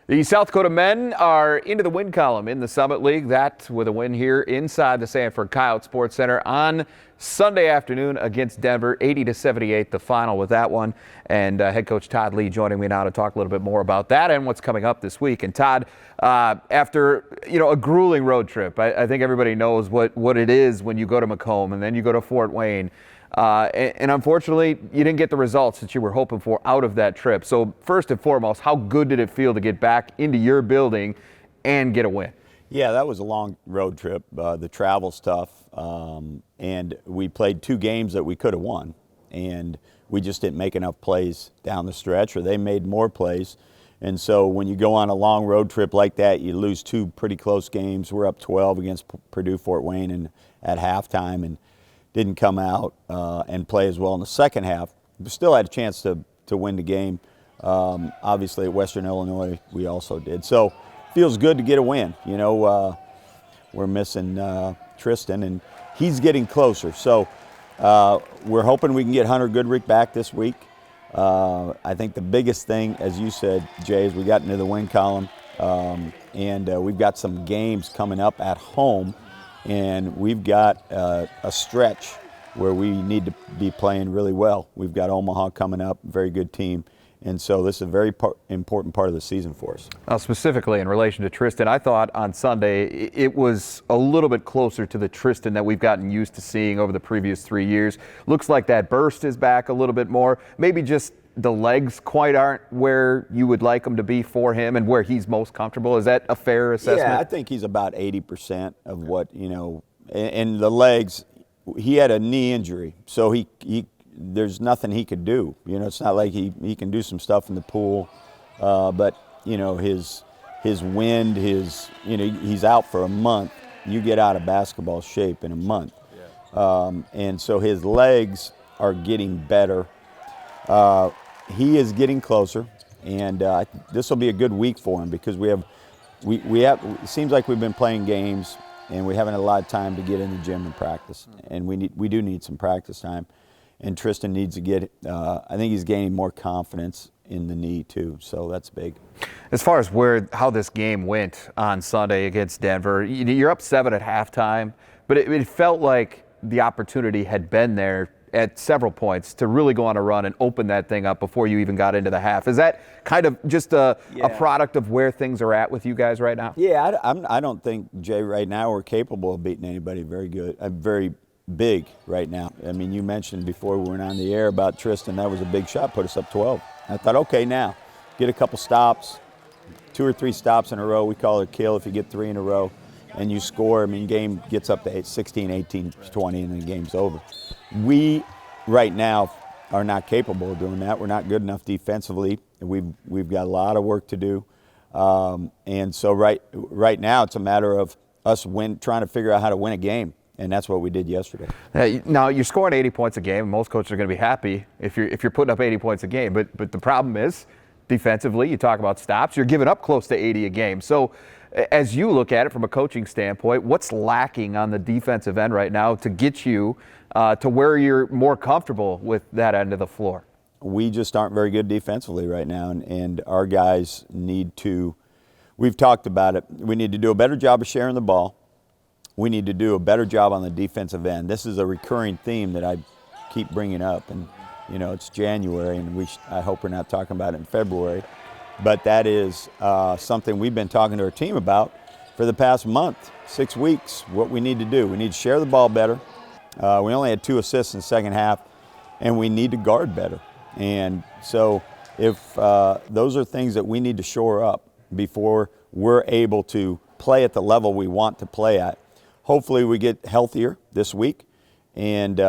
The South Dakota men are into the win column in the Summit League. That with a win here inside the Sanford Coyote Sports Center on Sunday afternoon against Denver, 80-78, the final with that one. And head coach Todd Lee joining me now to talk a little bit more about that and what's coming up this week. And Todd, after a grueling road trip, I think everybody knows what it is when you go to Macomb and then you go to Fort Wayne. And unfortunately, you didn't get the results that you were hoping for out of that trip. So first and foremost, how good did it feel to get back into your building and get a win? Yeah, that was a long road trip. The travel's tough, and we played 2 games that we could have won, and we just didn't make enough plays down the stretch, or they made more plays. And so when you go on a long road trip like that, you lose 2 pretty close games. We're up 12 against Purdue Fort Wayne and at halftime, and didn't come out and play as well in the second half. We still had a chance to win the game. Obviously at Western Illinois we also did. So feels good to get a win. We're missing Tristan, and he's getting closer. So we're hoping we can get Hunter Goodrich back this week. I think the biggest thing, as you said, Jay, is we got into the win column, and we've got some games coming up at home. And we've got a stretch where we need to be playing really well. We've got Omaha coming up, very good team. And so this is a very important part of the season for us. Now, specifically in relation to Tristan, I thought on Sunday it was a little bit closer to the Tristan that we've gotten used to seeing over the previous 3 years. Looks like that burst is back a little bit more. Maybe just the legs quite aren't where you would like them to be for him and where he's most comfortable. Is that a fair assessment? Yeah, I think he's about 80% of what, and the legs, he had a knee injury, so he there's nothing he could do. It's not like he can do some stuff in the pool, but, his wind, he's out for a month. You get out of basketball shape in a month. Yeah. And so his legs are getting better. He is getting closer, and this will be a good week for him because we have. It seems like we've been playing games, and we haven't had a lot of time to get in the gym and practice, and we do need some practice time. And Tristan needs to get. I think he's gaining more confidence in the knee too, so that's big. As far as how this game went on Sunday against Denver, you're up 7 at halftime, but it felt like the opportunity had been there at several points to really go on a run and open that thing up before you even got into the half. Is that kind of just a product of where things are at with you guys right now? Yeah, I don't think, Jay, right now we're capable of beating anybody very good, very big right now. I mean, you mentioned before we went on the air about Tristan. That was a big shot, put us up 12. I thought, okay, now get a couple stops, 2 or 3 stops in a row. We call it a kill if you get 3 in a row and you score. I mean, game gets up to 16, 18, 20, and then the game's over. We, right now, are not capable of doing that. We're not good enough defensively. We've got a lot of work to do. And so right now, it's a matter of us trying to figure out how to win a game. And that's what we did yesterday. Now, you're scoring 80 points a game. Most coaches are going to be happy if you're putting up 80 points a game. But the problem is, defensively, you talk about stops, you're giving up close to 80 a game. So as you look at it from a coaching standpoint, what's lacking on the defensive end right now to get you to where you're more comfortable with that end of the floor? We just aren't very good defensively right now, and our guys need to, we've talked about it, we need to do a better job of sharing the ball. We need to do a better job on the defensive end. This is a recurring theme that I keep bringing up, and it's January, and I hope we're not talking about it in February, but that is something we've been talking to our team about for the past month, 6 weeks, what we need to do. We need to share the ball better. We only had 2 assists in the second half, and we need to guard better. And so if those are things that we need to shore up before we're able to play at the level we want to play at. Hopefully we get healthier this week, and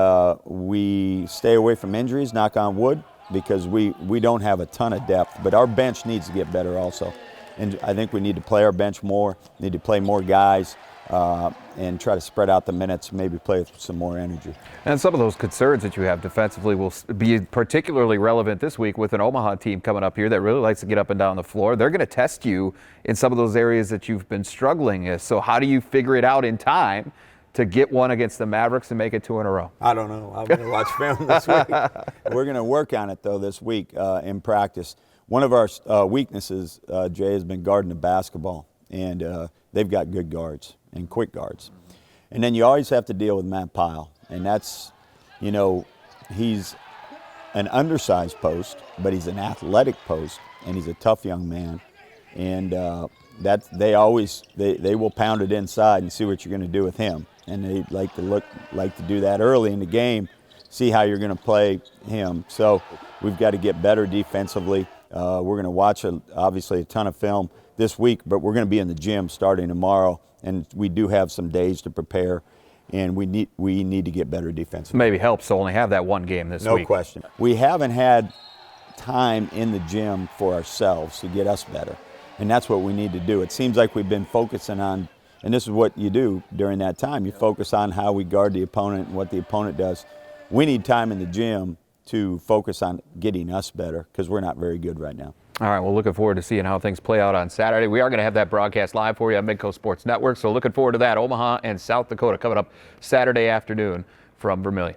we stay away from injuries, knock on wood, because we don't have a ton of depth. But our bench needs to get better also. And I think we need to play our bench more, need to play more guys, and try to spread out the minutes, maybe play with some more energy. And some of those concerns that you have defensively will be particularly relevant this week with an Omaha team coming up here that really likes to get up and down the floor. They're going to test you in some of those areas that you've been struggling with. So how do you figure it out in time to get one against the Mavericks and make it 2 in a row? I don't know. I'm going to watch film this week. We're going to work on it, though, this week in practice. one of our weaknesses, Jay, has been guarding the basketball, and they've got good guards and quick guards. And then you always have to deal with Matt Pyle, and that's, you know, he's an undersized post, but he's an athletic post, and he's a tough young man. And they will pound it inside and see what you're going to do with him. And they like to do that early in the game, see how you're going to play him. So we've got to get better defensively. We're going to watch obviously a ton of film this week, but we're going to be in the gym starting tomorrow, and we do have some days to prepare. And we need to get better defensively. Maybe helps to only have that one game this week. No question. We haven't had time in the gym for ourselves to get us better, and that's what we need to do. It seems like we've been focusing on, and this is what you do during that time. You focus on how we guard the opponent and what the opponent does. We need time in the gym to focus on getting us better because we're not very good right now. All right, well, looking forward to seeing how things play out on Saturday. We are going to have that broadcast live for you on Midco Sports Network, so looking forward to that. Omaha and South Dakota coming up Saturday afternoon from Vermillion.